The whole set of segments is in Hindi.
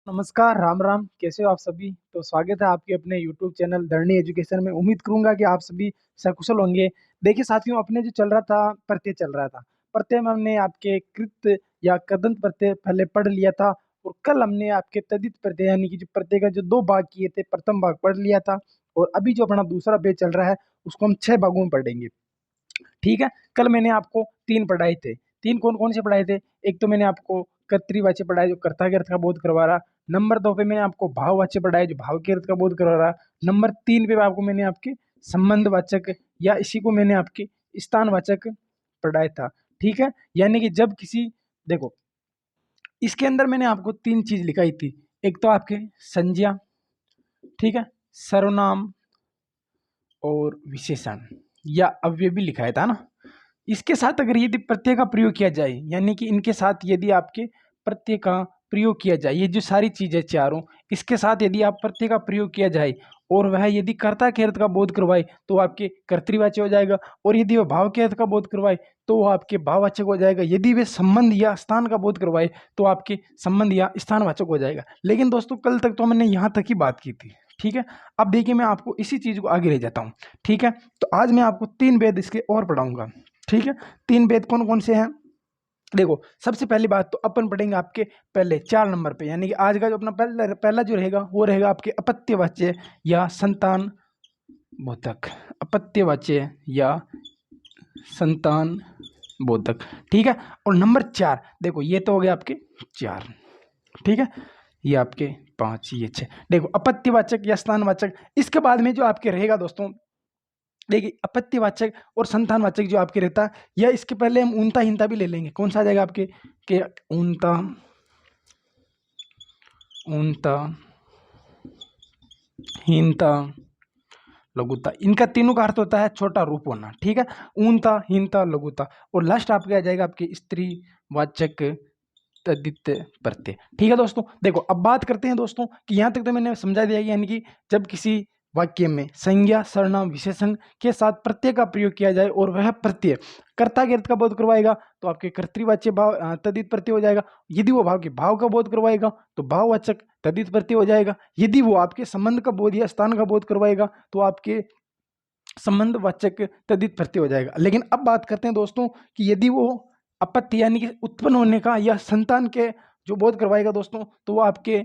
नमस्कार, राम राम। कैसे हो आप सभी? तो स्वागत है आपके अपने YouTube चैनल धरनी एजुकेशन में। उम्मीद करूंगा कि आप सभी सकुशल होंगे। देखिए साथियों, अपने जो चल रहा था प्रत्यय चल रहा था। प्रत्यय में हमने आपके कृत या कदंत प्रत्यय पहले पढ़ लिया था, और कल हमने आपके तदित प्रत्यय यानी कि जो प्रत्यय का जो दो भाग किए थे, प्रथम भाग पढ़ लिया था। और अभी जो अपना दूसरा पेज चल रहा है उसको हम 6 भागों में पढ़ेंगे। ठीक है। कल मैंने आपको 3 पढ़ाए थे। 3 कौन-कौन से पढ़ाए थे? एक तो मैंने आपको कर्तृवाच्य पढ़ाया जो कर्ता के अर्थ का बोध करवा रहा। नंबर 2 पे मैंने आपको भाववाच्य पढ़ाया जो भाव के अर्थ का बोध करवा रहा। नंबर 3 पे आपको मैंने आपके संबंधवाचक या इसी को मैंने आपके स्थानवाचक पढ़ाया था। ठीक है? यानी कि जब किसी देखो, इसके अंदर मैंने आपको 3 चीज़ लिखाई थी। एक तो आपके संज्ञा, ठीक है? सर्वनाम और विशेषण या अव्यय भी लिखाया था ना। इसके साथ अगर यदि प्रत्यय का प्रयोग किया जाए, यानी कि इनके साथ यदि आपके प्रत्यय का प्रयोग किया जाए, ये जो सारी चीजें चारों, इसके साथ यदि आप प्रत्यय का प्रयोग किया जाए और वह यदि कर्ता के अर्थ का बोध करवाए तो आपके कर्तृवाच्य हो जाएगा, और यदि वह भाव के अर्थ का बोध करवाए तो वह आपके भाववाचक हो जाएगा। यदि वे संबंध या स्थान का बोध करवाए तो आपके संबंध या स्थानवाचक हो जाएगा। लेकिन दोस्तों, कल तक तो मैंने यहाँ तक ही बात की थी। ठीक है। अब देखिए, मैं आपको इसी चीज को आगे ले जाता हूँ। ठीक है। तो आज मैं आपको 3 वेद इसके और पढ़ाऊंगा। ठीक है। 3 वेद कौन कौन से हैं? देखो, सबसे पहली बात तो अपन पढ़ेंगे आपके पहले 4 नंबर पे, यानी कि आज का जो अपना पहला पहला जो रहेगा वो रहेगा आपके अपत्यवाच्य या संतान बोधक। अपत्यवाच्य या संतान बोधक। ठीक है। और नंबर 4, देखो ये तो हो गया आपके 4। ठीक है। ये आपके 5, ये 6। देखो, अपत्यवाचक या स्थानवाचक। इसके बाद में जो आपके रहेगा दोस्तों, देखिए अपत्यवाचक और संतानवाचक जो आपके रहता है, या इसके पहले हम ऊनता हीनता भी ले लेंगे। कौन सा आ जाएगा आपके के ऊनता, ऊनता, हीनता, लघुता। इनका तीनों का अर्थ होता है छोटा रूप होना। ठीक है। ऊनता, हीनता, लघुता। और लास्ट आपके आ जाएगा आपके स्त्री वाचक तद्धित प्रत्यय। ठीक है दोस्तों। देखो, अब बात करते हैं दोस्तों कि यहाँ तक तो मैंने समझा दिया, यानी कि जब किसी वाक्य में संज्ञा सर्वनाम विशेषण के साथ प्रत्यय का प्रयोग किया जाए और वह प्रत्यय कर्ता के अर्थ का बोध करवाएगा तो आपके कर्तृवाच्य भाव तद्धित प्रत्यय हो जाएगा। यदि वो भाव के भाव का बोध करवाएगा तो भाववाचक तद्धित प्रत्यय हो जाएगा। यदि वो आपके संबंध का बोध या स्थान का बोध करवाएगा तो आपके संबंधवाचक तद्धित प्रत्यय हो जाएगा। लेकिन अब बात करते हैं दोस्तों कि यदि वो अपत्य यानी कि उत्पन्न होने का या संतान के जो बोध करवाएगा दोस्तों, तो वो आपके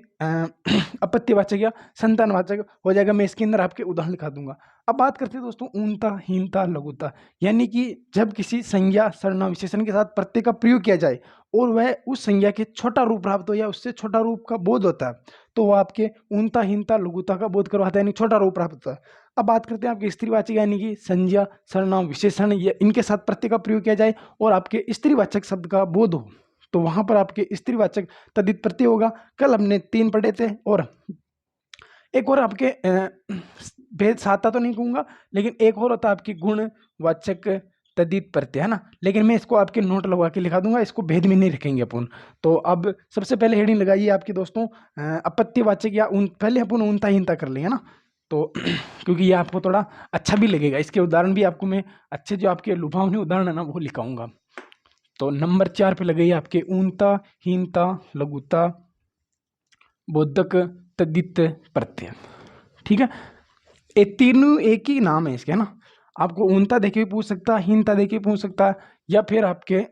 अपत्यवाचक या संतानवाचक हो जाएगा। मैं इसके अंदर आपके उदाहरण दिखा दूंगा। अब बात करते हैं दोस्तों ऊनता, हीनता, लघुता। यानी कि जब किसी संज्ञा सर्वनाम विशेषण के साथ प्रत्यय का प्रयोग किया जाए और वह उस संज्ञा के छोटा रूप प्राप्त हो या उससे छोटा रूप का बोध होता है, तो वह आपके ऊनता, हीनता, लघुता का बोध करवाता है, यानी छोटा रूप प्राप्त होता है। अब बात करते हैं आपके स्त्रीवाचक, यानी कि संज्ञा सर्वनाम विशेषण या इनके साथ प्रत्यय का प्रयोग किया जाए और आपके स्त्रीवाचक शब्द का बोध हो, तो वहां पर आपके स्त्रीवाचक तद्धित प्रत्यय होगा। कल हमने 3 पढ़े थे, और एक और आपके भेद साता तो नहीं कहूंगा, लेकिन एक और होता है आपकी गुणवाचक तद्धित प्रत्यय, है ना। लेकिन मैं इसको आपके नोट लगवा के लिखा दूंगा, इसको भेद में नहीं रखेंगे अपन। तो अब सबसे पहले हेडिंग लगाइए आपकी दोस्तों, अपत्यवाचक या पहले अपन ऊनता हीनता कर लेंगे ना, तो क्योंकि ये आपको थोड़ा अच्छा भी लगेगा। इसके उदाहरण भी आपको मैं अच्छे जो आपके लुभावने उदाहरण है ना वो लिखाऊंगा। तो नंबर 4 पे लगाइए आपके ऊनता, हीनता, लघुता, बोधक, तद्धित प्रत्यय। ठीक है। ये तीनों एक ही नाम है इसके, है ना। आपको ऊनता देखे भी पूछ सकता है, हीनता देखे भी पूछ सकता है, या फिर आपके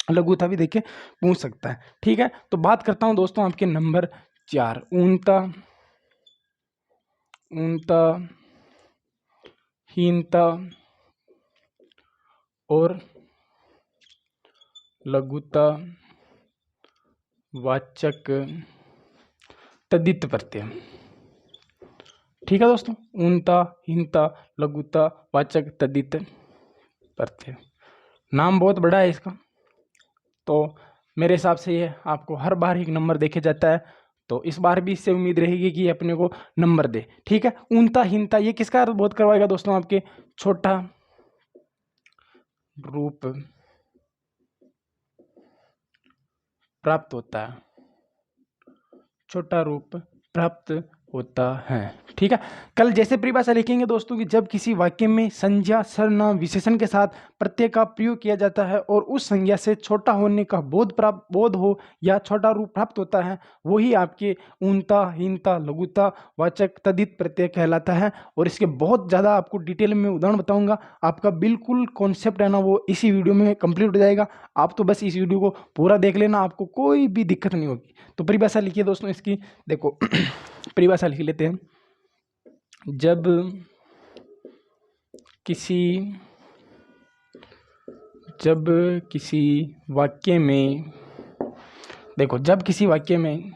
लघुता भी देखे पूछ सकता है। ठीक है। तो बात करता हूं दोस्तों आपके नंबर 4, ऊनता, ऊनता, हीनता और लघुता वाचक तद्धित प्रत्यय। ठीक है दोस्तों, ऊनता, हीनता, लघुता वाचक तद्धित प्रत्यय। नाम बहुत बड़ा है इसका, तो मेरे हिसाब से ये आपको हर बार एक नंबर देखे जाता है, तो इस बार भी इससे उम्मीद रहेगी कि अपने को नंबर दे। ठीक है। ऊनता, हीनता ये किसका अर्थ बोध करवाएगा दोस्तों? आपके छोटा रूप प्राप्त होता है, छोटा रूप प्राप्त होता है। ठीक है, कल जैसे परिभाषा लिखेंगे दोस्तों कि जब किसी वाक्य में संज्ञा सर्वनाम विशेषण के साथ प्रत्यय का प्रयोग किया जाता है और उस संज्ञा से छोटा होने का बोध हो या छोटा रूप प्राप्त होता है, वही आपके ऊनता, हीनता, लघुता वाचक तद्धित प्रत्यय कहलाता है। और इसके बहुत ज़्यादा आपको डिटेल में उदाहरण बताऊंगा, आपका बिल्कुल कॉन्सेप्ट है ना वो इसी वीडियो में कंप्लीट हो जाएगा। आप तो बस इस वीडियो को पूरा देख लेना, आपको कोई भी दिक्कत नहीं होगी। तो परिभाषा लिखिए दोस्तों इसकी, देखो परिभाषा लिख लेते हैं। जब किसी वाक्य में, देखो जब किसी वाक्य में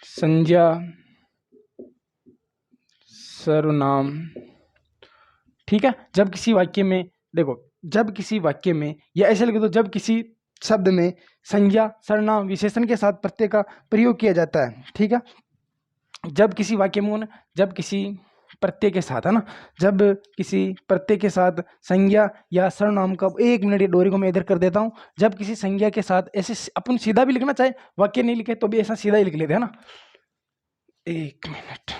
संज्ञा सर्वनाम, ठीक है, जब किसी वाक्य में, देखो जब किसी वाक्य में, या ऐसे लिख दो जब किसी शब्द में संज्ञा सर्वनाम विशेषण के साथ प्रत्यय का प्रयोग किया जाता है। ठीक है, जब किसी वाक्य में, जब किसी प्रत्यय के साथ, है ना, जब किसी प्रत्यय के साथ संज्ञा या सर्वनाम का, एक मिनट ये डोरी को मैं इधर कर देता हूं, जब किसी संज्ञा के साथ, ऐसे अपन सीधा भी लिखना चाहे, वाक्य नहीं लिखे तो भी ऐसा सीधा ही लिख लेते हैं ना, एक मिनट।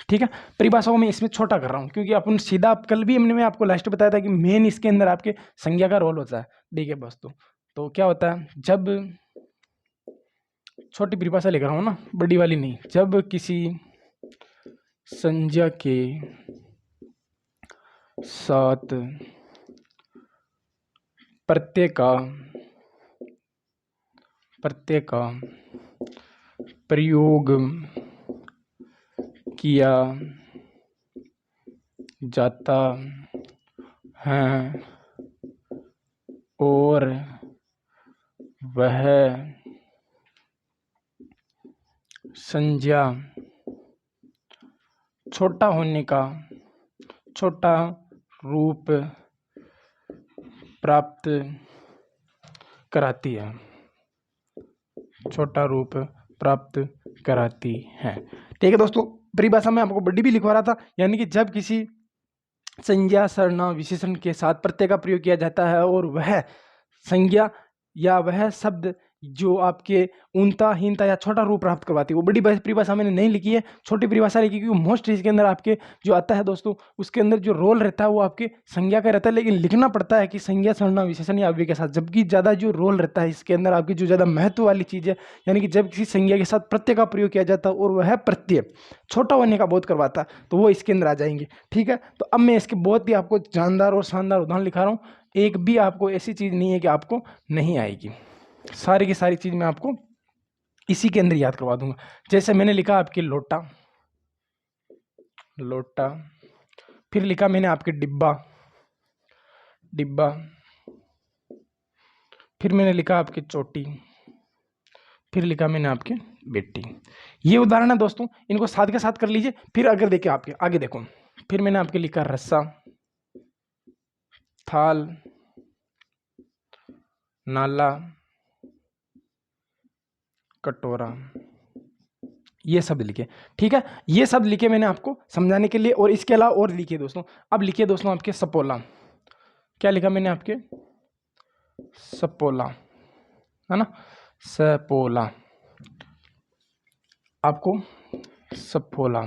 ठीक है, परिभाषा को मैं इसमें छोटा कर रहा हूं क्योंकि अपन सीधा, कल भी हमने मैं आपको लास्ट बताया था कि मेन इसके अंदर आपके संज्ञा का रोल होता है। देखिए बस, तो क्या होता है, जब, छोटी परिभाषा लिख रहा हूं ना, बड़ी वाली नहीं, जब किसी संज्ञा के साथ प्रत्यय का प्रयोग किया जाता है और वह संज्ञा छोटा होने का छोटा रूप प्राप्त कराती है, छोटा रूप प्राप्त कराती है। ठीक है दोस्तों, परिभाषा में आपको बड़ी भी लिखवा रहा था, यानी कि जब किसी संज्ञा सर्वनाम विशेषण के साथ प्रत्यय का प्रयोग किया जाता है और वह संज्ञा या वह शब्द जो आपके ऊनता, हीनता या छोटा रूप प्राप्त करवाती है, वो बड़ी परिभाषा मैंने नहीं लिखी है, छोटी परिभाषा लिखी, क्योंकि मोस्ट इसके अंदर आपके जो आता है दोस्तों, उसके अंदर जो रोल रहता है वो आपके संज्ञा का रहता है, लेकिन लिखना पड़ता है कि संज्ञा सर्वनाम विशेषण या अव्यय के साथ, जबकि ज़्यादा जो रोल रहता है इसके अंदर आपकी जो ज़्यादा महत्व वाली चीज़ है, यानी कि जब किसी संज्ञा के साथ प्रत्यय का प्रयोग किया जाता है और वह प्रत्यय छोटा होने का बोध करवाता है, तो वो इसके अंदर आ जाएंगे। ठीक है, तो अब मैं इसके बहुत ही आपको जानदार और शानदार उदाहरण लिखा रहा हूँ, एक भी आपको ऐसी चीज़ नहीं है कि आपको नहीं आएगी, सारी की सारी चीज मैं आपको इसी के अंदर याद करवा दूंगा। जैसे मैंने लिखा आपके लोटा, लोटा, फिर लिखा मैंने आपके डिब्बा, डिब्बा, फिर मैंने लिखा आपके चोटी, फिर लिखा मैंने आपके बेटी। ये उदाहरण है दोस्तों, इनको साथ के साथ कर लीजिए। फिर अगर देखें आपके आगे देखो, फिर मैंने आपके लिखा रस्सा, थाल, नाला, कटोरा, ये सब लिखे। ठीक है, ये सब लिखे मैंने आपको समझाने के लिए, और इसके अलावा और लिखे दोस्तों। अब लिखे दोस्तों आपके सपोला, क्या लिखा मैंने आपके, सपोला, है ना, सपोला, आपको सपोला,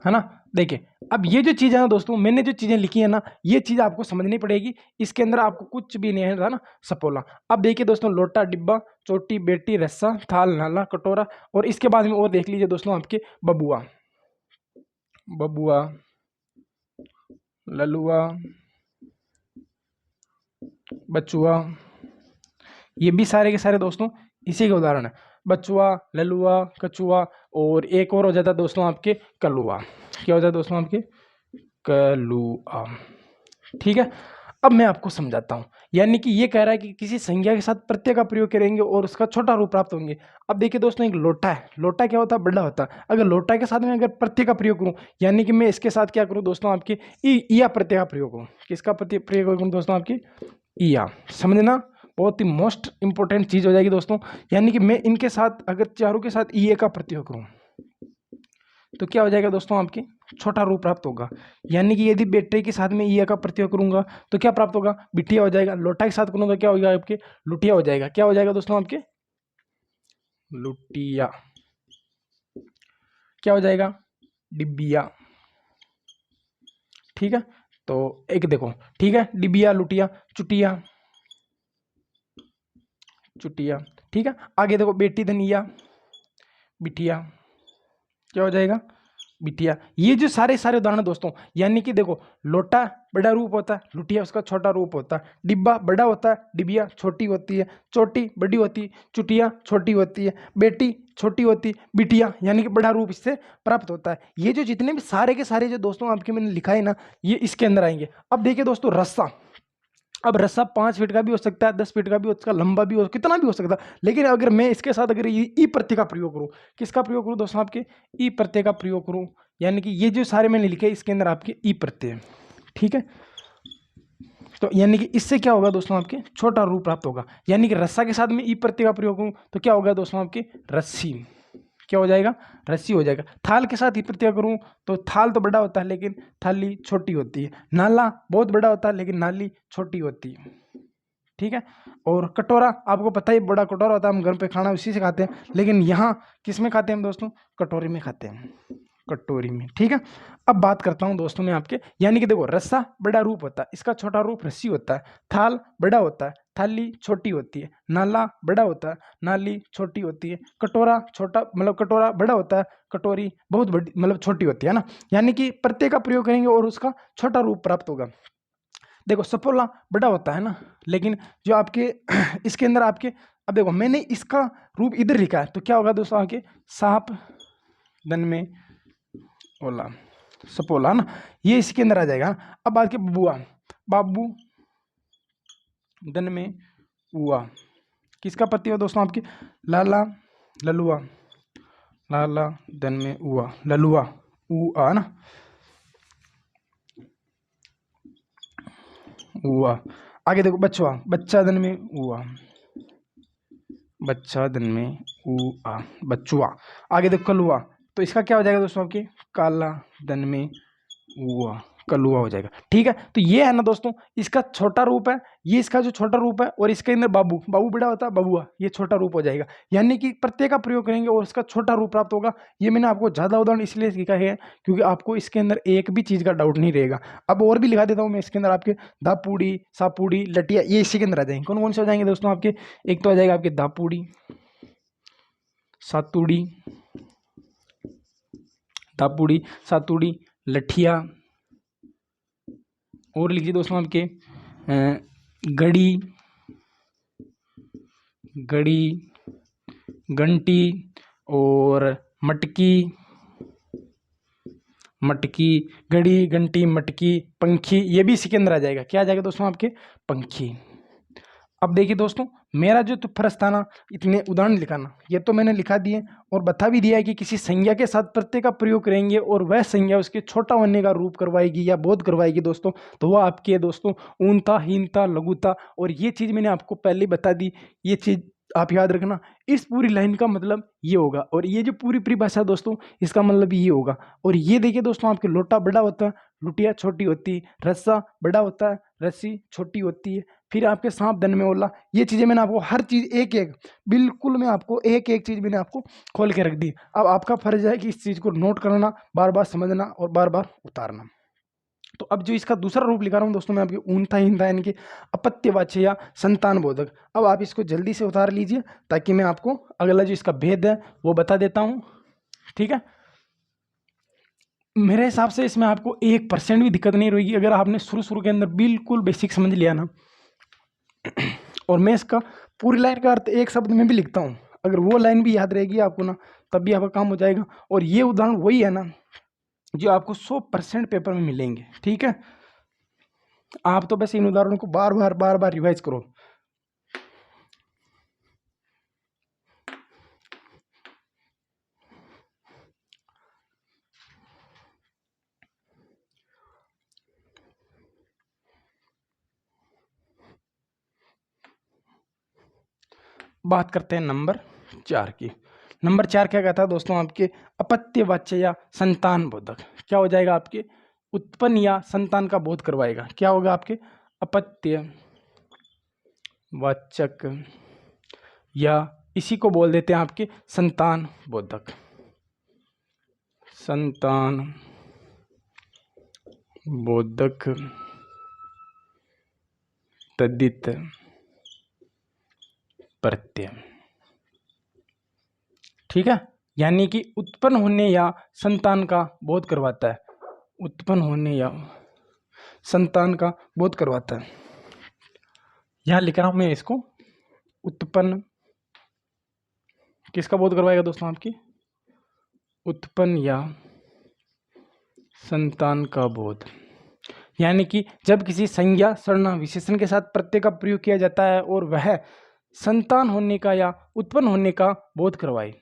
है ना। देखिए अब ये जो चीज़ है ना दोस्तों, मैंने जो चीज़ें लिखी है ना, ये चीज़ आपको समझनी पड़ेगी, इसके अंदर आपको कुछ भी नहीं है ना, सपोला। अब देखिए दोस्तों, लोटा, डिब्बा, चोटी, बेटी, रस्सा, थाल, नाला, कटोरा, और इसके बाद में और देख लीजिए दोस्तों आपके बबुआ, बबुआ, ललुआ, बचुआ, ये भी सारे के सारे दोस्तों इसी के उदाहरण है। बचुआ, ललुआ, कछुआ, और एक और हो जाता है दोस्तों आपके कलुआ। क्या हो जाता है दोस्तों आपके, कलुआ। ठीक है, अब मैं आपको समझाता हूं, यानी कि ये कह रहा है कि किसी संज्ञा के साथ प्रत्यय का प्रयोग करेंगे और उसका छोटा रूप प्राप्त होंगे। अब देखिए दोस्तों, एक लोटा है, लोटा क्या होता है, बड़ा होता है। अगर लोटा के साथ में अगर प्रत्यय का प्रयोग करूं, यानी कि मैं इसके साथ क्या करूं दोस्तों, आपके इया प्रत्यय का प्रयोग करूं। किसका प्रयोग करूं दोस्तों, आपकी इया। समझना, बहुत ही मोस्ट इंपॉर्टेंट चीज हो जाएगी दोस्तों। यानी कि मैं इनके साथ अगर चारों के साथ ईए का प्रयोग करूं तो क्या हो जाएगा दोस्तों, आपकी छोटा रूप प्राप्त होगा। यानी कि यदि बेटे के साथ में ईया का प्रयोग करूंगा तो क्या प्राप्त होगा, बिटिया हो जाएगा। लोटा के साथ करूंगा क्या होगा, आपके लुटिया हो जाएगा। क्या हो जाएगा दोस्तों, आपके लुटिया। क्या हो जाएगा, डिबिया। ठीक है, तो एक देखो, ठीक है, डिबिया, लुटिया, चुटिया, चुटिया। ठीक है, आगे देखो, बेटी धनिया, बिटिया, क्या हो जाएगा, बिटिया। ये जो सारे सारे उदाहरण दोस्तों, यानी कि देखो, लोटा बड़ा रूप होता है, लुटिया उसका छोटा रूप होता है, डिब्बा बड़ा होता है, डिबिया छोटी होती है, चोटी बड़ी होती है, चुटिया छोटी होती है, बेटी छोटी होती है, बिटिया यानी कि बड़ा रूप इससे प्राप्त होता है। ये जो जितने भी सारे के सारे जो दोस्तों आपके मैंने लिखा है ना, ये इसके अंदर आएंगे। अब देखिए दोस्तों, रस्सा। अब रस्सा 5 फीट का भी हो सकता है, 10 फीट का भी हो सकता है, लंबा भी हो, कितना भी हो सकता है। लेकिन अगर मैं इसके साथ अगर ई प्रत्यय का प्रयोग करूं, किसका प्रयोग करूं दोस्तों, आपके ई प्रत्यय का प्रयोग करूं, यानी कि ये जो सारे मैंने लिखे इसके अंदर आपके ई प्रत्यय है। ठीक है, तो यानी कि इससे क्या होगा दोस्तों, आपके छोटा रूप प्राप्त होगा। यानी कि रस्सा के साथ में ई प्रत्यय का प्रयोग करूं तो क्या होगा दोस्तों, आपके रस्सी। क्या हो जाएगा, रस्सी हो जाएगा। थाल के साथ ई प्रत्यय करूं तो थाल तो बड़ा होता है लेकिन थाली छोटी होती है। नाला बहुत बड़ा होता है लेकिन नाली छोटी होती है। ठीक है, और कटोरा आपको पता ही, बड़ा कटोरा होता है, हम घर पे खाना उसी से खाते हैं, लेकिन यहाँ किस में खाते हैं हम दोस्तों, कटोरी में खाते हैं, कटोरी में। ठीक है, अब बात करता हूँ दोस्तों मैं आपके, यानी कि देखो, रस्सा बड़ा रूप होता है, इसका छोटा रूप रस्सी होता है। थाल बड़ा होता है, थाली छोटी होती है। नाला बड़ा होता है, नाली छोटी होती है। कटोरा छोटा, मतलब कटोरा बड़ा होता है, कटोरी बहुत बड़ी मतलब छोटी होती है ना। यानी कि प्रत्यय का प्रयोग करेंगे और उसका छोटा रूप प्राप्त होगा। देखो, सपोला बड़ा होता है ना, लेकिन जो आपके इसके अंदर आपके, अब देखो मैंने इसका रूप इधर लिखा है, तो क्या होगा दोस्तों, आके सांप दन में ओला, सपोला ना, ये इसके अंदर आ जाएगा। अब बात के बुआ, बाबू दन में उआ, किसका पति हो दोस्तों, आपके लाला, ललुआ, लाला दन में उआ, ललुआ, उआ ना, उआ। आगे देखो, बचवा, बच्चा दन में उआ, बच्चा दन में ऊ आ, बचुआ। आगे देखो, कलुआ, तो इसका क्या हो जाएगा दोस्तों, आपके काला दन में उआ, कलुआ हो जाएगा। ठीक है, तो ये है ना दोस्तों, इसका छोटा रूप है, ये इसका जो छोटा रूप है, और इसके अंदर बाबू, बाबू बड़ा होता है, बबुआ ये छोटा रूप हो जाएगा। यानी कि प्रत्यय का प्रयोग करेंगे और उसका छोटा रूप प्राप्त होगा। ये मैंने आपको ज्यादा उदाहरण इसलिए लिखा है क्योंकि आपको इसके अंदर एक भी चीज का डाउट नहीं रहेगा। अब और भी लिखा देता हूँ मैं इसके अंदर, आपके दापूड़ी, सापूड़ी, लटिया, ये इसी के अंदर आ जाएंगे। कौन कौन से हो जाएंगे दोस्तों आपके, एक तो आ जाएगा आपके दापूड़ी, सातुड़ी, दापूड़ी, सातुड़ी, लठिया, और लिखिए दोस्तों आपके गड़ी, गड़ी, घंटी, और मटकी, मटकी, घड़ी, घंटी, मटकी, पंखी, ये भी इसी के अंदर आ जाएगा। क्या आ जाएगा दोस्तों, आपके पंखी। अब देखिए दोस्तों, मेरा जो तो फर्ज था ना, इतने उदाहरण लिखाना, ये तो मैंने लिखा दिए और बता भी दिया है कि किसी संज्ञा के साथ प्रत्यय का प्रयोग करेंगे और वह संज्ञा उसके छोटा होने का रूप करवाएगी या बोध करवाएगी दोस्तों, तो वह आपकी है दोस्तों ऊनता, हीनता, लघुता। और ये चीज़ मैंने आपको पहले बता दी, ये चीज़ आप याद रखना। इस पूरी लाइन का मतलब ये होगा, और ये जो पूरी परिभाषा दोस्तों, इसका मतलब ये होगा। और ये देखिए दोस्तों, आपके लोटा बड़ा होता है, लुटिया छोटी होती है, रस्सा बड़ा होता है, रस्सी छोटी होती है, फिर आपके सांप दन में ओला। ये चीजें मैंने आपको हर चीज एक एक, बिल्कुल मैं आपको एक एक चीज मैंने आपको खोल के रख दी। अब आपका फर्ज है कि इस चीज को नोट करना, बार बार समझना और बार बार उतारना। तो अब जो इसका दूसरा रूप लिखा रहा हूँ दोस्तों मैं, आपकी ऊनता हीनता यानी कि अपत्यवाच्य या संतान बोधक। अब आप इसको जल्दी से उतार लीजिए ताकि मैं आपको अगला जो इसका भेद है वो बता देता हूँ। ठीक है, मेरे हिसाब से इसमें आपको 1% भी दिक्कत नहीं रहेगी अगर आपने शुरू शुरू के अंदर बिल्कुल बेसिक समझ लिया ना। और मैं इसका पूरी लाइन का अर्थ एक शब्द में भी लिखता हूँ, अगर वो लाइन भी याद रहेगी आपको ना, तब भी आपका काम हो जाएगा। और ये उदाहरण वही है ना जो आपको 100% पेपर में मिलेंगे। ठीक है, आप तो बस इन उदाहरणों को बार बार रिवाइज करो। बात करते हैं नंबर 4 की। नंबर 4 क्या कहता है दोस्तों, आपके अपत्यवाच्य या संतान बोधक। क्या हो जाएगा, आपके उत्पन्न या संतान का बोध करवाएगा। क्या होगा, आपके अपत्य वाचक, या इसी को बोल देते हैं आपके संतान बोधक। संतान बोधक तद्धित प्रत्यय। ठीक है, यानी कि उत्पन्न होने या संतान का बोध करवाता है, उत्पन्न होने या संतान का बोध करवाता है। यहां लिख रहा हूं मैं इसको, उत्पन्न किसका बोध करवाएगा दोस्तों? आपकी उत्पन्न या संतान का बोध। यानी कि जब किसी संज्ञा सर्वनाम विशेषण के साथ प्रत्यय का प्रयोग किया जाता है और वह संतान होने का या उत्पन्न होने का बोध करवाए।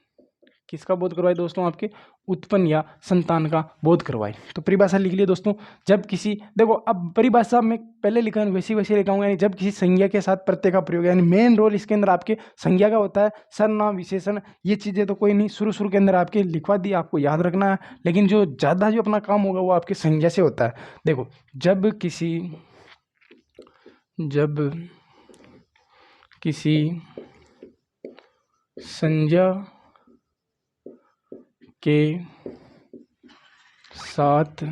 किसका बोध करवाए दोस्तों? आपके उत्पन्न या संतान का बोध करवाए। तो परिभाषा लिख लिए दोस्तों। जब किसी, देखो अब परिभाषा में पहले लिखा है वैसे लिखाऊंगा, यानी जब किसी संज्ञा के साथ प्रत्यय का प्रयोग, यानी मेन रोल इसके अंदर आपके संज्ञा का होता है। सर्वनाम विशेषण ये चीजें तो कोई नहीं, शुरू के अंदर आपके लिखवा दी, आपको याद रखना है, लेकिन जो ज्यादा जो अपना काम होगा वो आपके संज्ञा से होता है। देखो जब किसी संज्ञा के साथ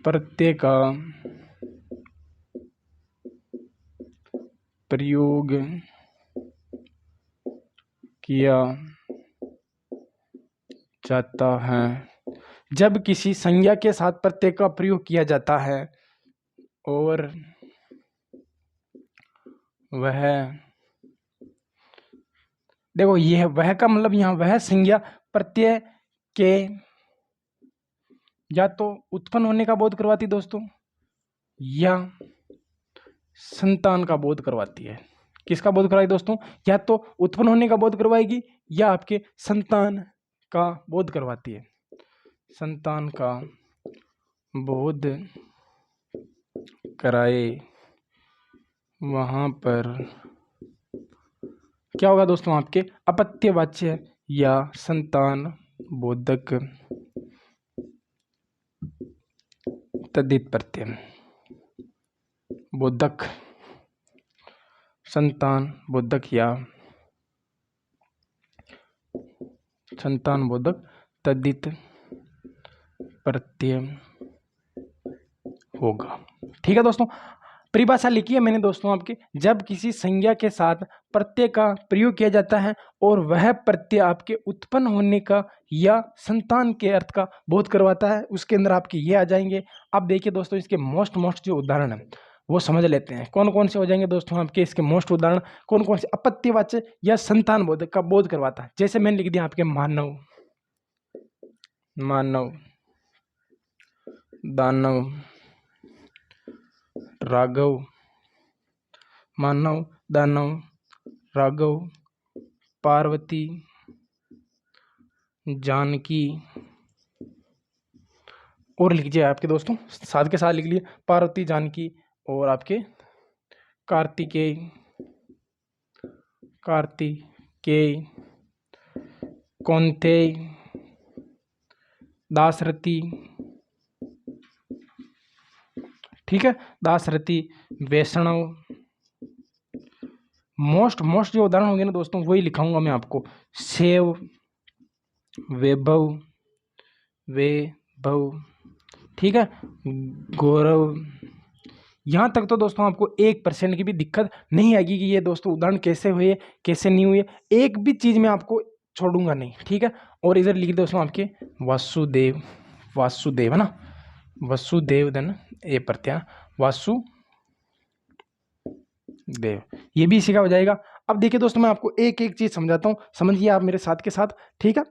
प्रत्यय का प्रयोग किया जाता है, जब किसी संज्ञा के साथ प्रत्यय का प्रयोग किया जाता है और वह, देखो यह वह का मतलब यहाँ वह संज्ञा प्रत्यय के या तो उत्पन्न होने का बोध करवाती दोस्तों, या संतान का बोध करवाती है। किसका बोध करवाएगी दोस्तों? या तो उत्पन्न होने का बोध करवाएगी या आपके संतान का बोध करवाती है। संतान का बोध कराए वहां पर क्या होगा दोस्तों? आपके अपत्यवाच्य या संतान बोधक तद्धित प्रत्यय। बोधक, संतान बोधक या संतान बोधक तद्धित प्रत्यय होगा। ठीक है दोस्तों, परिभाषा लिखी है मैंने दोस्तों आपके। जब किसी संज्ञा के साथ प्रत्यय का प्रयोग किया जाता है और वह प्रत्यय आपके उत्पन्न होने का या संतान के अर्थ का बोध करवाता है, उसके अंदर आपके ये आ जाएंगे। अब देखिए दोस्तों, इसके मोस्ट जो उदाहरण है वो समझ लेते हैं। कौन कौन से हो जाएंगे दोस्तों आपके इसके मोस्ट उदाहरण? कौन कौन से अपत्यवाच्य या संतान बोधक का बोध करवाता है? जैसे मैंने लिख दिया आपके मानव, दानव, राघव, मानव, दानव, राघव, पार्वती, जानकी, और लिख लीजिए आपके दोस्तों साथ के साथ लिख लिए पार्वती, जानकी और आपके कार्तिकेय, कौंतेय, दासरथी। ठीक है, दासरथी, वैष्णव। मोस्ट जो उदाहरण होंगे ना दोस्तों वही लिखाऊंगा मैं आपको। सेव, वैभव, ठीक है, गौरव। यहाँ तक तो दोस्तों आपको 1% की भी दिक्कत नहीं आएगी कि ये दोस्तों उदाहरण कैसे हुए कैसे नहीं हुए, एक भी चीज में आपको छोड़ूंगा नहीं। ठीक है, और इधर लिख दोस्तों आपके वासुदेव है ना, वसुदेव देन ए प्रत्यय वासुदेव, ये भी इसी का हो जाएगा। अब देखिए दोस्तों मैं आपको एक एक चीज समझाता हूँ, समझिए आप मेरे साथ के साथ। ठीक है,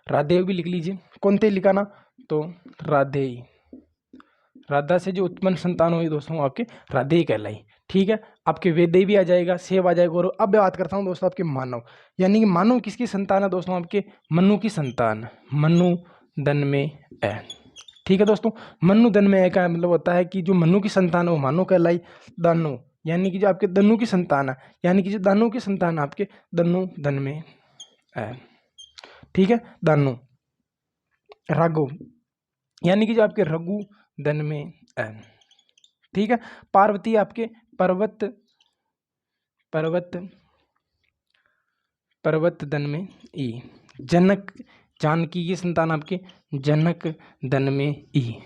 राधेय भी लिख लीजिए। कौनते लिखाना? तो राधेय, राधा से जो उत्पन्न संतान हुई दोस्तों आपके राधेय कहलाई। ठीक है, आपके वेदेय भी आ जाएगा, सेव आ जाएगा। और अब बात करता हूँ दोस्तों आपके मानव, यानी कि मानव किसकी संतान है दोस्तों? आपके मनु की संतान, मनु दन में है। ठीक है दोस्तों, मनु दन में का मतलब होता है कि जो मनु की संतान है वो मानव कहलाई। दानो यानी कि जो आपके दनु की संतान है, यानी कि जो दानो की संतान है आपके दनु दन में है। ठीक है, दानो। राघव यानी कि जो आपके रघु दन में है। ठीक है, पार्वती आपके पर्वत दन में ई। जनक, जानकी की संतान आपके जनक दन में ई।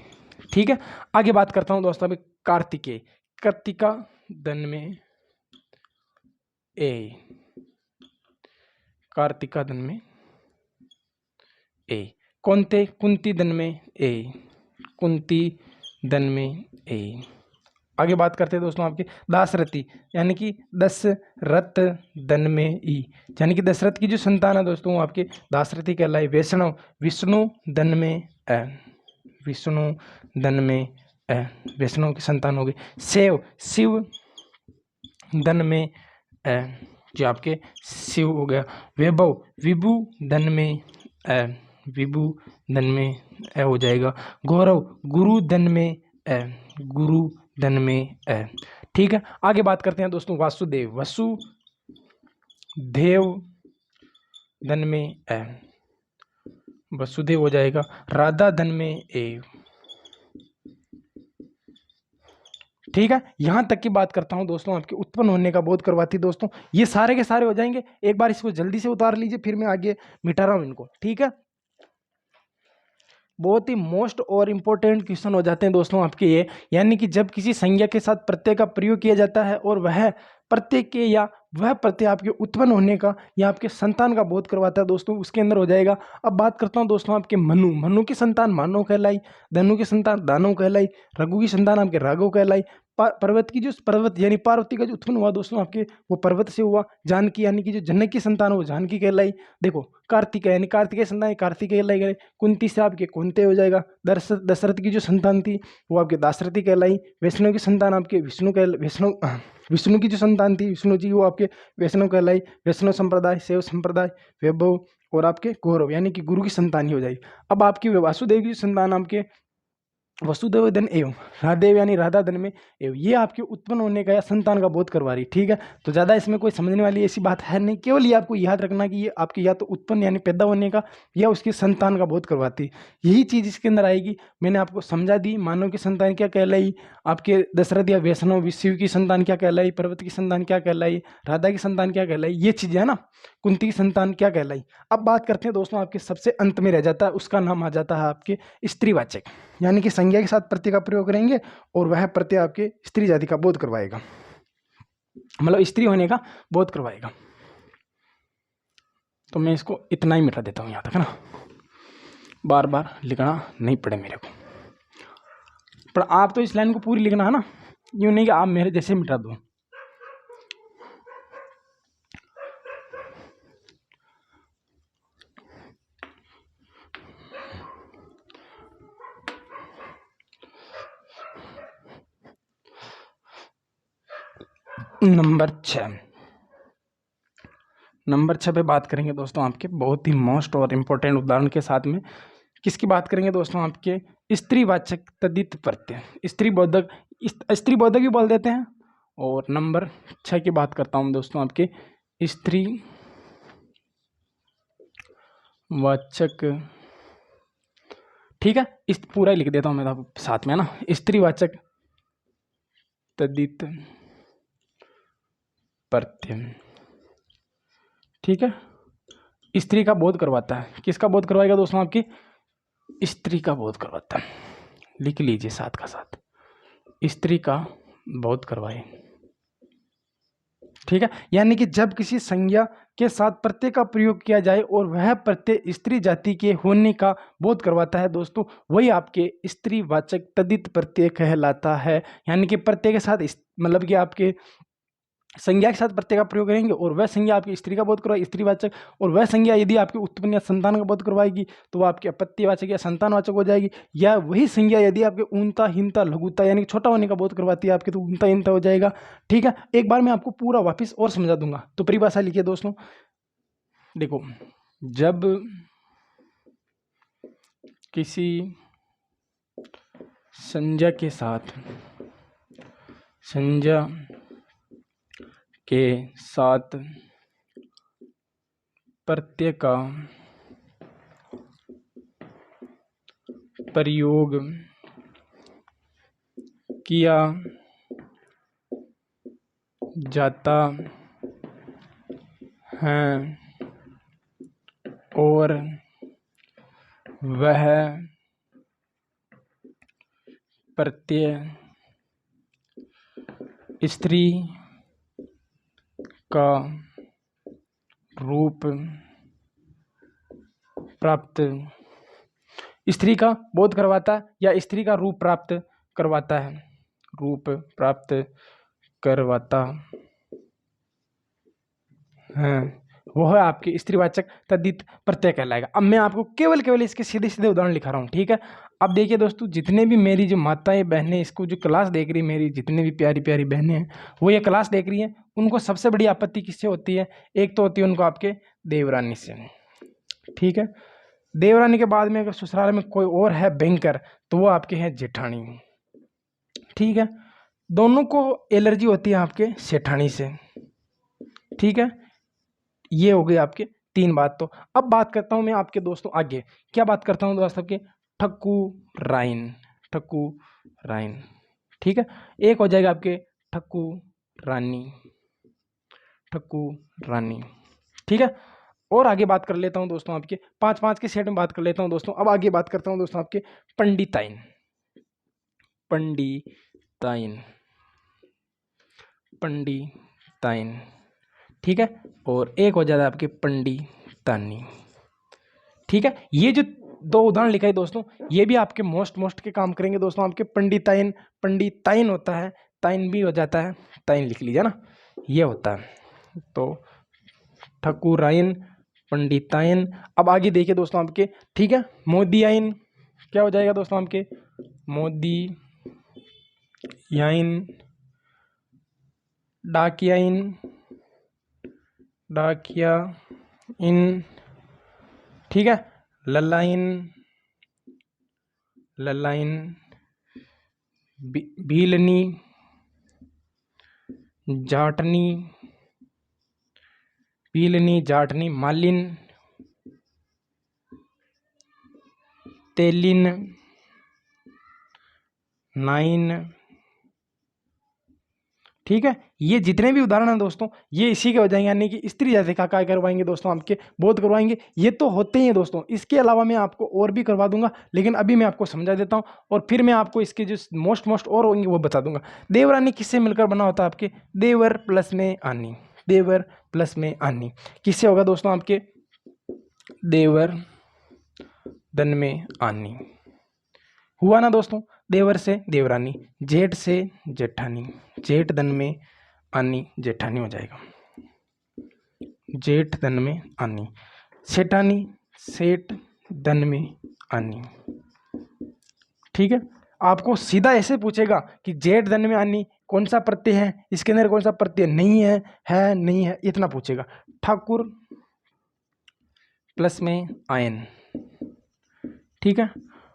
ठीक है, आगे बात करता हूं दोस्तों अभी कार्तिकेय, कृतिका दन में ए, कार्तिका दन में ए। कौनते, कुंती दन में ए, कुंती दन में ए। आगे बात करते हैं दोस्तों आपके दासरथी, यानी कि दशरथ दन में ई, यानी कि दशरथ की जो संतान है दोस्तों वो आपके दासरथी कहलाई। वैष्णव, विष्णु दन में अ, विष्णु दन में अ, वैष्णव की संतान हो गई। शिव, शिव दन में अ, जो आपके शिव हो गया। वैभव, विभु दन में अ, विभु दन में अ हो जाएगा। गौरव, गुरु दन में अ, गुरु दन में अ। ठीक है, आगे बात करते हैं दोस्तों वासुदेव, वसुदेव दन में अ, वसुदेव हो जाएगा। राधा दन में ए। ठीक है, यहां तक की बात करता हूं दोस्तों आपके उत्पन्न होने का बोध करवाती दोस्तों। ये सारे के सारे हो जाएंगे, एक बार इसको जल्दी से उतार लीजिए, फिर मैं आगे मिटा रहा हूं इनको। ठीक है, बहुत ही मोस्ट और इंपॉर्टेंट क्वेश्चन हो जाते हैं दोस्तों आपके ये, यानी कि जब किसी संज्ञा के साथ प्रत्यय का प्रयोग किया जाता है और वह प्रत्यय के या वह प्रत्यय आपके उत्पन्न होने का या आपके संतान का बोध करवाता है दोस्तों, उसके अंदर हो जाएगा। अब बात करता हूं दोस्तों आपके मनु, मनु की संतान मानव कहलाई। धनु की संतान दानव कहलाई। रघु की संतान आपके राघव कहलाई। पर्वत की जो पर्वत यानी पार्वती का जो उत्पन्न हुआ दोस्तों आपके वो पर्वत से हुआ। जानकी यानी कि जो जनक की संतान वो जानकी कहलाई। देखो कार्तिकेय यानी कार्तिकेय संतान कार्तिकेय कहलाई गए। कुंती से आपके कुंते हो जाएगा। दशरथ की जो संतान थी वो आपके दाशरथी कहलाई। वैष्णव की संतान आपके विष्णु कह विष्णु की जो संतान थी विष्णु जी वो आपके वैष्णव कहलाई। वैष्णव संप्रदाय, शैव संप्रदाय, वैभव और आपके गौरव यानी कि गुरु की संतान ही हो जाएगी। अब आपकी वासुदेव की संतान आपके वसुदेव धन एवं राधेव यानी राधा धन में एवं, ये आपके उत्पन्न होने का या संतान का बोध करवा रही। ठीक है, तो ज़्यादा इसमें कोई समझने वाली ऐसी बात है नहीं, केवल ये आपको याद रखना कि ये आपके या तो उत्पन्न यानी पैदा होने का या उसकी संतान का बोध करवाती, यही चीज़ इसके अंदर आएगी। मैंने आपको समझा दी, मानव की संतान क्या कहलाई, आपके दशरथ या वैष्णव शिव की संतान क्या कहलाई, पर्वत की संतान क्या कहलाई, राधा की संतान क्या कहलाई, ये चीज़ें है ना, कुंती की संतान क्या कहलाई। अब बात करते हैं दोस्तों आपके सबसे अंत में रह जाता है, उसका नाम आ जाता है आपके स्त्रीवाचक, यानी कि संज्ञा के साथ प्रत्यय का प्रयोग करेंगे और वह प्रत्यय आपके स्त्री जाति का बोध करवाएगा, मतलब स्त्री होने का बोध करवाएगा। तो मैं इसको इतना ही मिटा देता हूं यहां तक, है ना, बार बार लिखना नहीं पड़े मेरे को। पर आप तो इस लाइन को पूरी लिखना है ना, यूं नहीं कि आप मेरे जैसे मिटा दो। नंबर 6, नंबर 6 पे बात करेंगे दोस्तों आपके बहुत ही मोस्ट और इम्पोर्टेंट उदाहरण के साथ में। किसकी बात करेंगे दोस्तों आपके स्त्रीवाचक तद्धित प्रत्यय, स्त्री बोधक भी बोल देते हैं। और नंबर 6 की बात करता हूं दोस्तों आपके स्त्री वाचक। ठीक है, इस पूरा ही लिख देता हूं मैं साथ में, है ना, स्त्रीवाचक तद्धित प्रत्यय। ठीक है, स्त्री का बोध करवाता है। किसका बोध करवाएगा दोस्तों आपकी स्त्री का बोध करवाता है, लिख लीजिए साथ का साथ, स्त्री का बोध करवाए। ठीक है, यानी कि जब किसी संज्ञा के साथ प्रत्यय का प्रयोग किया जाए और वह प्रत्यय स्त्री जाति के होने का बोध करवाता है दोस्तों, वही आपके स्त्रीवाचक तद्धित प्रत्यय कहलाता है। यानी कि प्रत्यय के साथ मतलब कि आपके संज्ञा के साथ प्रत्यय का प्रयोग करेंगे और वह संज्ञा आपकी स्त्री का बोध करवाएगी, स्त्रीवाचक, और वह संज्ञा यदि आपकी उत्पन्न या संतान का बोध करवाएगी तो वह आपकी अपत्यवाचक या संतानवाचक हो जाएगी। या वही संज्ञा यदि आपके ऊनता, हीनता, लघुता यानी छोटा होने का बोध करवाती है आपके, तो ऊनता, हीनता हो जाएगा। ठीक है, एक बार मैं आपको पूरा वापिस और समझा दूंगा। तो परिभाषा लिखिए दोस्तों, देखो, जब किसी संज्ञा के साथ प्रत्यय का प्रयोग किया जाता है और वह प्रत्यय स्त्री का रूप प्राप्त, स्त्री का बोध करवाता है या स्त्री का रूप प्राप्त करवाता है, रूप प्राप्त करवाता है, वो है आपके स्त्रीवाचक तद्धित प्रत्यय कहलाएगा। अब मैं आपको केवल इसके सीधे सीधे उदाहरण लिखा रहा हूँ, ठीक है। अब देखिए दोस्तों, जितने भी मेरी जो माताएं बहनें इसको जो क्लास देख रही, मेरी जितनी भी प्यारी प्यारी बहनें हैं वो ये क्लास देख रही हैं, उनको सबसे बड़ी आपत्ति किससे होती है? एक तो होती है उनको आपके देवरानी से, ठीक है। देवरानी के बाद में अगर ससुराल में कोई और है बैंकर तो वो आपके हैं जेठानी, ठीक है। दोनों को एलर्जी होती है आपके सेठानी से, ठीक है। ये हो गए आपके 3 बात। तो अब बात करता हूं मैं आपके दोस्तों आगे, क्या बात करता हूं दोस्तों आपके ठकुराइन, ठकुराइन, ठीक है। एक हो जाएगा आपके ठकुरानी, ठकुरानी, ठीक है। और आगे बात कर लेता हूं दोस्तों आपके 5 के सेट में बात कर लेता हूं दोस्तों। अब आगे बात करता हूं दोस्तों आपके पंडिताइन, पंडिताइन, पंडिताइन, ठीक है। और एक हो जाता है आपके पंडितानी, ठीक है। ये जो 2 उदाहरण लिखा है दोस्तों, ये भी आपके मोस्ट के काम करेंगे दोस्तों। आपके पंडिताइन, पंडिताइन होता है, ताइन भी हो जाता है, ताइन लिख लीजिए ना, ये होता है। तो ठकुराइन, पंडिताइन। अब आगे देखिए दोस्तों आपके, ठीक है। मोदियाइन क्या हो जाएगा दोस्तों आपके? मोदियाइन, डाकियाइन, डाकियाइन, ठीक है। ललाइन, ललाइन, भीलनी, जाटनी, पीलनी, जाटनी, मालिन, तेलिन, नाइन, ठीक है। ये जितने भी उदाहरण हैं दोस्तों, ये इसी के हो जाएंगे, यानी कि स्त्री जाति का क्या करवाएंगे दोस्तों, आपके बोध करवाएंगे। ये तो होते ही हैं दोस्तों, इसके अलावा मैं आपको और भी करवा दूंगा, लेकिन अभी मैं आपको समझा देता हूं और फिर मैं आपको इसके जो मोस्ट और होंगे वो बता दूंगा। देवरानी किससे मिलकर बना होता है? आपके देवर प्लस में आनी, देवर प्लस में आनी किससे होगा दोस्तों? आपके देवर धन में आनी हुआ ना दोस्तों, देवर से देवरानी, जेठ से जेठानी, जेठ धन में आनी जेठानी हो जाएगा, जेठ धन में आनी, सेठानी, सेठ धन में आनी, ठीक है। आपको सीधा ऐसे पूछेगा कि जेठ धन में आनी कौन सा प्रत्यय है, इसके अंदर कौन सा प्रत्यय नहीं है नहीं है, इतना पूछेगा। ठाकुर प्लस में आयन, ठीक है।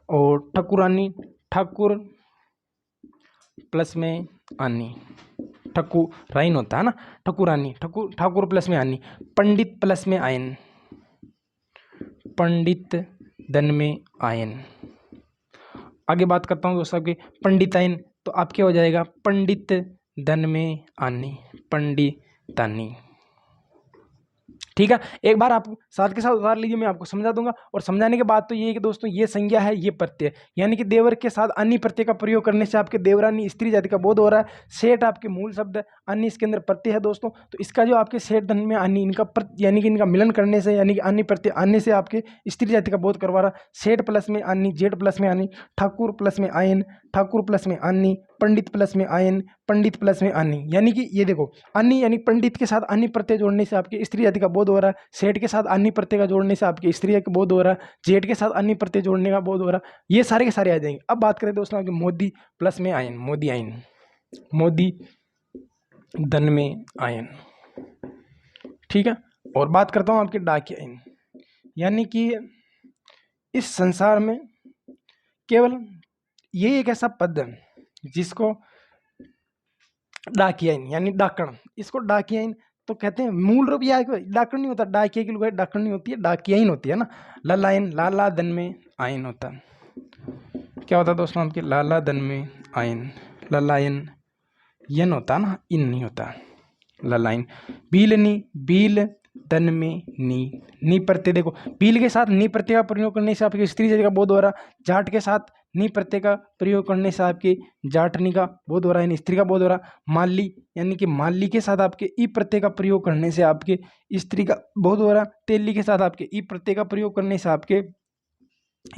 और ठकुरानी, ठाकुर प्लस में आनी, ठकुराइन होता है ना, ठकुरानी, ठाकुर प्लस में आनी, पंडित प्लस में आयन, पंडित धन में आयन। आगे बात करता हूँ दोस्तों आपके पंडिताइन, तो आपके हो जाएगा पंडित धन में आनी, पंडितानी, ठीक है। एक बार आप साथ के साथ उतार लीजिए, मैं आपको समझा दूंगा। और समझाने के बाद तो ये है कि दोस्तों ये संज्ञा है, ये प्रत्यय, यानी कि देवर के साथ अन्य प्रत्यय का प्रयोग करने से आपके देवरानी स्त्री जाति का बोध हो रहा है। सेठ आपके मूल शब्द है, अन्य इसके अंदर प्रत्यय है दोस्तों। तो इसका जो आपके सेठ धन में अन्य, इनका यानी कि इनका मिलन करने से, यानी कि अन्य प्रत्यय आने से आपके स्त्री जाति का बोध करवा रहा। सेठ प्लस में अन्य, जेठ प्लस में अन्य, ठाकुर प्लस में आयन, ठाकुर प्लस में अन्य, पंडित प्लस में आयन, पंडित प्लस में अन्य, यानी कि ये देखो अन्य यानी पंडित के साथ अन्य प्रत्यय जोड़ने से आपके स्त्री जाति का बोध हो रहा है। सेठ के साथ अन्य प्रत्यय का जोड़ने से आपके स्त्री का बोध हो रहा है। जेठ के साथ अन्य प्रत्यय जोड़ने का बोध हो रहा है। ये सारे के सारे आ जाएंगे। अब बात करें दोस्तों आपके मोदी प्लस में आयन, मोदी आयन, मोदी धन में आयन, ठीक है। और बात करता हूं आपके डाकिया आयन, यानी कि इस संसार में केवल ये एक ऐसा पद है जिसको डाकियाइन यानी डाकण, इसको डाकियाइन तो कहते हैं। मूल रूप यह डाकण नहीं होता, डाकिया की लुगाई डाकण नहीं होती है, डाकियाइन होती है ना। ललाइन, लाला धन में आयन होता है। क्या होता है दोस्तों आपके? लाला धन में आयन, ललायन, यन होता है ना, इन नहीं होता, ललाइन। बीलनी, बील तन में नी प्रत्यय, देखो पील के साथ नी प्रत्यय का प्रयोग करने से आपके स्त्री जाति का बोध हो रहा, जाट के साथ नी प्रत्यय का प्रयोग करने से आपके जाटनी का बोध हो रहा है, यानी स्त्री का बोध हो रहा। माली यानी कि माली के साथ आपके ई प्रत्यय का प्रयोग करने से आपके स्त्री का बोध हो रहा। तेली के साथ आपके ई प्रत्यय का प्रयोग करने से आपके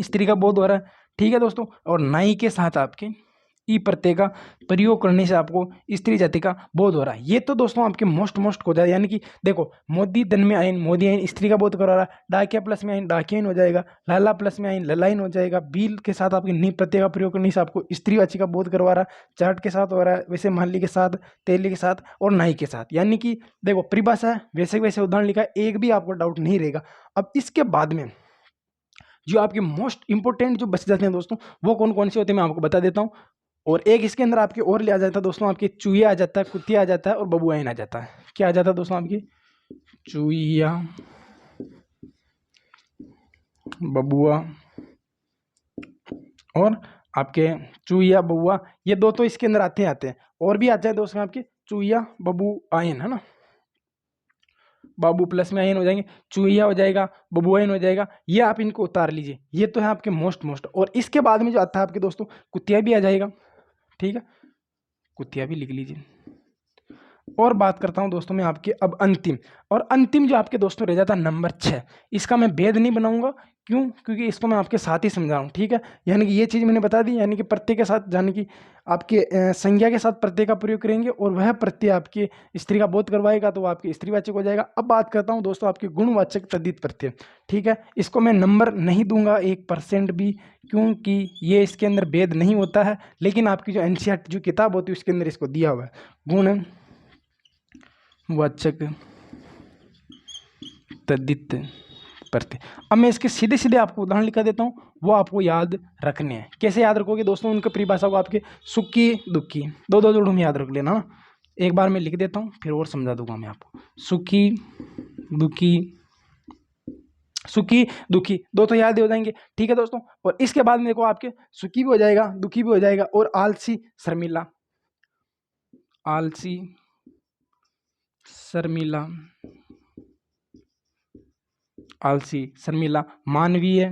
स्त्री का बोध हो रहा है, ठीक है दोस्तों। और नाई के साथ आपके ई प्रत्यय का प्रयोग करने से आपको स्त्री जाति का बोध हो रहा है। ये तो दोस्तों आपके मोस्ट हो जाए, यानी कि देखो मोदी धन में आइन मोदी आइन स्त्री का बोध करा रहा है, डाकिया प्लस में आइन डाकियाइन हो जाएगा, लाला प्लस में आइन ललाइन हो जाएगा, बील के साथ आपके नी प्रत्यय का प्रयोग करने से आपको स्त्रीवाची का बोध करवा रहा है, चाट के साथ हो रहा है, वैसे माली के साथ, तेली के साथ और नाई के साथ। यानी कि देखो परिभाषा है, वैसे वैसे उदाहरण लिखा है, एक भी आपको डाउट नहीं रहेगा। अब इसके बाद में जो आपके मोस्ट इंपोर्टेंट जो बच जाते हैं दोस्तों, वो कौन कौन से होते हैं मैं आपको बता देता हूँ। और एक इसके अंदर आपके और ले आ जाता है दोस्तों, आपके चूहिया आ जाता है, कुतिया आ जाता है और बबुआइन आ जाता है। क्या आ जाता है दोस्तों आपकी? चूहिया, बबुआ और आपके चूहिया बबुआ, ये दो तो इसके अंदर आते हैं। और भी आते हैं दोस्तों आपके चूहिया बबुआइन, है ना, बाबू प्लस में आयन हो जाएंगे, चूहिया हो जाएगा, बबुआइन हो जाएगा। ये आप इनको उतार लीजिए, ये तो है आपके मोस्ट। और इसके बाद में जो आता है आपके दोस्तों कुतिया भी आ जाएगा, ठीक है, कुतिया भी लिख लीजिए। और बात करता हूं दोस्तों मैं आपके अब अंतिम जो आपके दोस्तों रह जाता है नंबर 6। इसका मैं भेद नहीं बनाऊंगा, क्यों? क्योंकि इसको मैं आपके साथ ही समझा रहा हूँ, ठीक है। यानी कि ये चीज़ मैंने बता दी, यानी कि प्रत्यय के साथ, यानी कि आपके संज्ञा के साथ प्रत्यय का प्रयोग करेंगे और वह प्रत्यय आपके स्त्री का बोध करवाएगा, तो वो आपके स्त्रीवाचक हो जाएगा। अब बात करता हूँ दोस्तों आपके गुणवाचक तद्धित प्रत्यय, ठीक है। इसको मैं नंबर नहीं दूंगा 1% भी, क्योंकि ये इसके अंदर भेद नहीं होता है, लेकिन आपकी जो एनसीईआरटी जो किताब होती है उसके अंदर इसको दिया हुआ है, गुणवाचक तद्धित प्रत्यय। अब मैं इसके सीधे सीधे आपको उदाहरण लिखा देता हूँ, वो आपको याद रखने हैं। कैसे याद रखोगे दोस्तों? उनकी परिभाषा को आपके सुखी दुखी दो जोड़ों में याद रख लेना ना। एक बार मैं लिख देता हूँ, फिर और समझा दूंगा मैं आपको। सुखी दुखी दो तो याद हो जाएंगे, ठीक है दोस्तों। और इसके बाद में देखो आपके सुखी भी हो जाएगा, दुखी भी हो जाएगा, और आलसी शर्मिला, मानवीय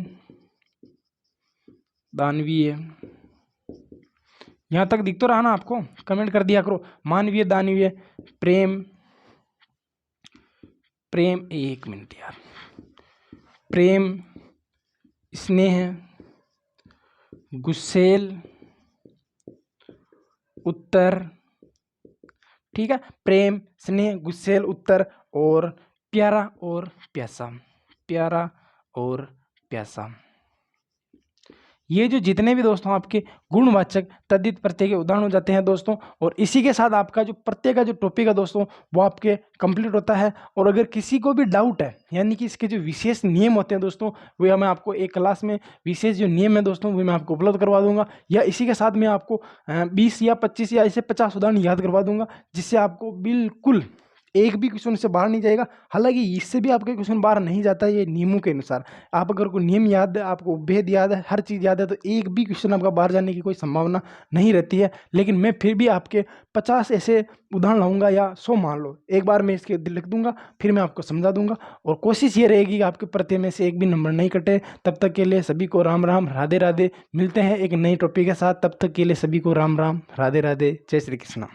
दानवीय। यहां तक दिख तो रहा ना आपको? कमेंट कर दिया करो। मानवीय दानवीय, प्रेम, एक मिनट यार, प्रेम, स्नेह, गुस्सेल, उत्तर, ठीक है। प्रेम, स्नेह, गुस्सेल, उत्तर, और प्यारा और प्यासा। ये जो जितने भी दोस्तों आपके गुणवाचक तद्धित प्रत्यय के उदाहरण हो जाते हैं दोस्तों। और इसी के साथ आपका जो प्रत्यय का जो टॉपिक है दोस्तों, वो आपके कंप्लीट होता है। और अगर किसी को भी डाउट है, यानी कि इसके जो विशेष नियम होते हैं दोस्तों, वो मैं आपको एक क्लास में विशेष जो नियम है दोस्तों, वो मैं आपको उपलब्ध करवा दूंगा। या इसी के साथ मैं आपको 20 या 25 या ऐसे 50 उदाहरण याद करवा दूंगा, जिससे आपको बिल्कुल एक भी क्वेश्चन से बाहर नहीं जाएगा। हालांकि इससे भी आपके क्वेश्चन बाहर नहीं जाता है, ये नियमों के अनुसार। आप अगर कोई नियम याद है, आपको भेद याद है, हर चीज़ याद है, तो एक भी क्वेश्चन आपका बाहर जाने की कोई संभावना नहीं रहती है। लेकिन मैं फिर भी आपके 50 ऐसे उदाहरण लाऊंगा, या 100 मान लो, एक बार मैं इसके लिख दूंगा, फिर मैं आपको समझा दूंगा। और कोशिश ये रहेगी कि आपके प्रत्यय में से एक भी नंबर नहीं कटे। तब तक के लिए सभी को राम राम, राधे राधे। मिलते हैं एक नई टॉपिक के साथ, तब तक के लिए सभी को राम राम, राधे राधे, जय श्री कृष्ण।